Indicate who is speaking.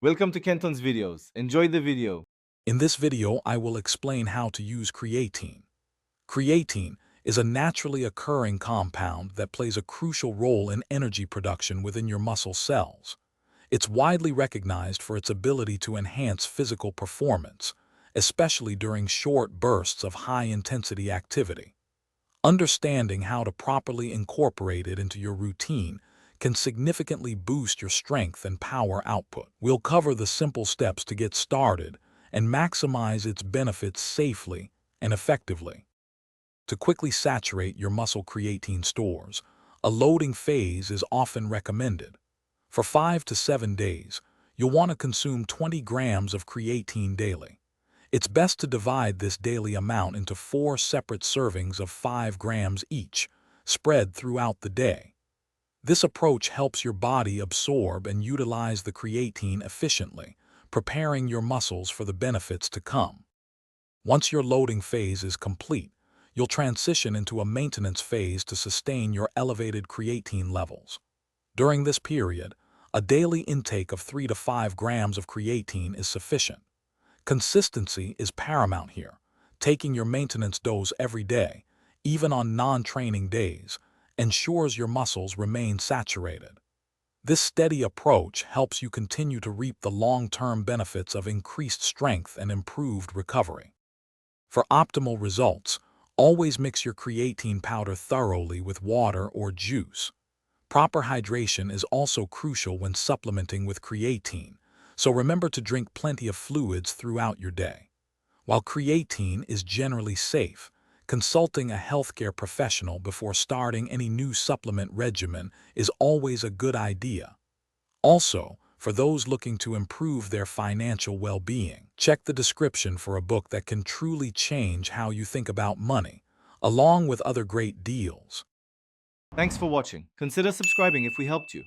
Speaker 1: Welcome to Kenton's videos. Enjoy the video.
Speaker 2: In this video, I will explain how to use creatine. Creatine is a naturally occurring compound that plays a crucial role in energy production within your muscle cells. It's widely recognized for its ability to enhance physical performance, especially during short bursts of high-intensity activity. Understanding how to properly incorporate it into your routine can significantly boost your strength and power output. We'll cover the simple steps to get started and maximize its benefits safely and effectively. To quickly saturate your muscle creatine stores, a loading phase is often recommended. For 5 to 7 days, you'll want to consume 20 grams of creatine daily. It's best to divide this daily amount into 4 separate servings of 5 grams each, spread throughout the day. This approach helps your body absorb and utilize the creatine efficiently, preparing your muscles for the benefits to come. Once your loading phase is complete, you'll transition into a maintenance phase to sustain your elevated creatine levels. During this period, a daily intake of 3 to 5 grams of creatine is sufficient. Consistency is paramount here. Taking your maintenance dose every day, even on non-training days, ensures your muscles remain saturated. This steady approach helps you continue to reap the long-term benefits of increased strength and improved recovery. For optimal results, always mix your creatine powder thoroughly with water or juice. Proper hydration is also crucial when supplementing with creatine, so remember to drink plenty of fluids throughout your day. While creatine is generally safe, consulting a healthcare professional before starting any new supplement regimen is always a good idea. Also, for those looking to improve their financial well-being, check the description for a book that can truly change how you think about money, along with other great deals.
Speaker 1: Thanks for watching. Consider subscribing if we helped you.